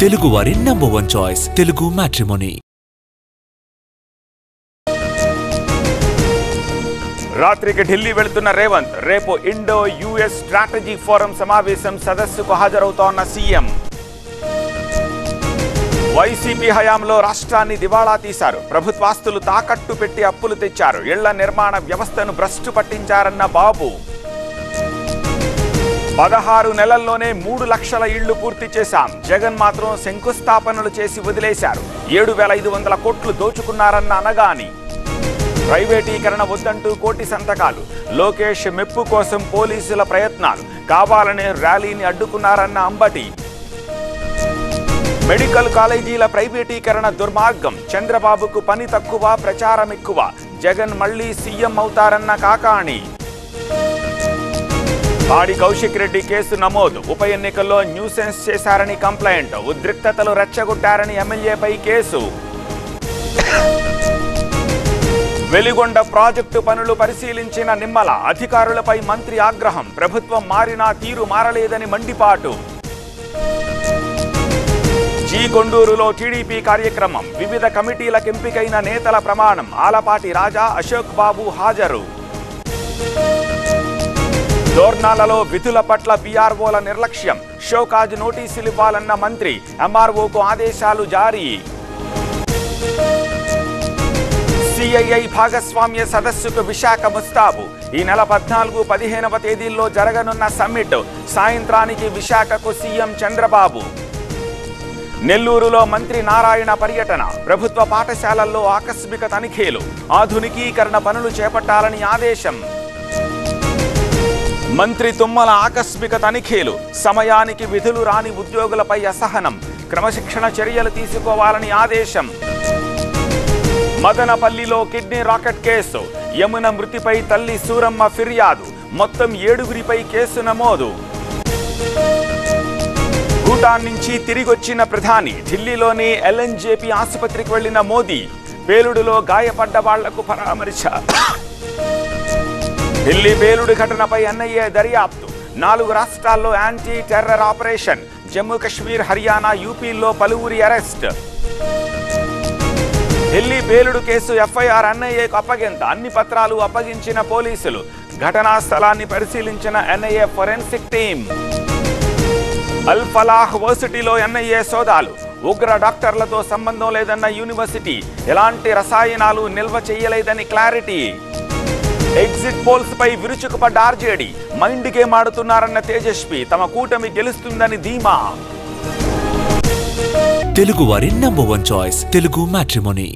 తెలుగువారి #1 choice Telugu matrimony. రాత్రికి ఢిల్లీ వెళుతున్న రేవంత్ రేపు ఇండో యుఎస్ స్ట్రాటజీ ఫోరం సమావేశం సదస్సుకు హాజరవుతోన్న సీఎం. వైసీపీ హయాంలో రాష్ట్రాన్ని దివాళా తీశారు. ప్రభుత్వాస్తులు తాకట్టు పెట్టి అప్పులు తెచ్చారు. ఇళ్ల నిర్మాణ వ్యవస్థను భ్రష్టు పట్టించారన్న బాబు. 16 నెలల్లోనే 3 లక్షల ఇళ్లు పూర్తి చేశాం. జగన్ మాత్రం శంకుస్థాపనలు చేసి వదిలేశారు. 7,500 కోట్లు దోచుకున్నారన్న అనగాని. ప్రైవేటీకరణ వద్దంటూ కోటి సంతకాలు. లోకేష్ మెప్పు కోసం పోలీసుల ప్రయత్నాలు. కావాలనే ర్యాలీని అడ్డుకున్నారన్న అంబటి. మెడికల్ కాలేజీల ప్రైవేటీకరణ దుర్మార్గం. చంద్రబాబుకు పని తక్కువ, ప్రచారం ఎక్కువ. జగన్ మళ్లీ సీఎం అవుతారన్న కాకాణి. పాడి కౌశిక్ రెడ్డి కేసు నమోదు. ఉప ఎన్నికల్లో న్యూసెన్స్ చేశారని కంప్లైంట్. ఉద్రిక్తతలు రెచ్చగొట్టారని ఎమ్మెల్యేపై కేసు. వెలిగొండ ప్రాజెక్టు పనులు పరిశీలించిన నిమ్మల. అధికారులపై మంత్రి ఆగ్రహం. ప్రభుత్వం మారినా తీరు మారలేదని మండిపాటు. కొండూరులో టీడీపీ కార్యక్రమం. వివిధ కమిటీలకు ఎంపికైన నేతల ప్రమాణం. ఆలపాటి రాజా, అశోక్ బాబు హాజరు. దోర్నాలలో విధుల పట్ల బీఆర్ఓల నిర్లక్ష్యం. షోకాజ్ నోటీసులు ఇవ్వాలన్న మంత్రి. ఎంఆర్ఓకు ఆదేశాలు జారీ. సిఐఐ భాగస్వామ్య సదస్సుకు విశాఖ ముస్తాబు. ఈ నెల 14, 15వ తేదీల్లో జరగనున్న సమ్మిట్. సాయంత్రానికి విశాఖకు సీఎం చంద్రబాబు. నెల్లూరులో మంత్రి నారాయణ పర్యటన. ప్రభుత్వ పాఠశాలల్లో ఆకస్మిక తనిఖీలు. ఆధునికీకరణ పనులు చేపట్టాలని ఆదేశం. మంత్రి తుమ్మల ఆకస్మిక తనిఖీలు. సమయానికి విధులు రాని ఉద్యోగులపై అసహనం. క్రమశిక్షణ చర్యలు తీసుకోవాలని ఆదేశం. మదనపల్లిలో కిడ్నీ రాకెట్ కేసు. యమున మృతిపై తల్లి సూరమ్మ ఫిర్యాదు. మొత్తం 7గురిపై కేసు నమోదు. భూటాన్ నుంచి తిరిగొచ్చిన ప్రధాని. ఢిల్లీలోని ఎల్ఎన్జేపీ ఆసుపత్రికి వెళ్లిన మోదీ. పేలుడులో గాయపడ్డ వాళ్లకు పరామర్శ. ఢిల్లీ పేలుడు ఘటనపై ఎన్ఐఏ దర్యాప్తు. 4 రాష్ట్రాల్లో anti terror operation. Jammu Kashmir, Haryana, యూపీల్లో పలువురి అరెస్ట్. ఢిల్లీ పేలుడు కేసు ఎఫ్ఐఆర్ ఎన్ఐఏకు అప్పగింత. అన్ని పత్రాలు అప్పగించిన పోలీసులు. ఘటనా స్థలాన్ని పరిశీలించిన ఎన్ఐఏ ఫోరెన్సిక్ టీం. అల్ ఫలాహ్ వర్సిటీలో ఎన్ఐఏ సోదాలు. ఉగ్ర డాక్టర్లతో సంబంధం లేదన్న యూనివర్సిటీ. ఎలాంటి రసాయనాలు నిల్వ చేయలేదని క్లారిటీ. ఎగ్జిట్ పోల్స్ పై విరుచుకుపడ్డ ఆర్జేడీ. మైండ్ గేమ్ ఆడుతున్నారన్న తేజస్వి. తమ కూటమి గెలుస్తుందని ధీమా. తెలుగువారి #1 చాయిస్ తెలుగు మ్యాట్రిమోనీ.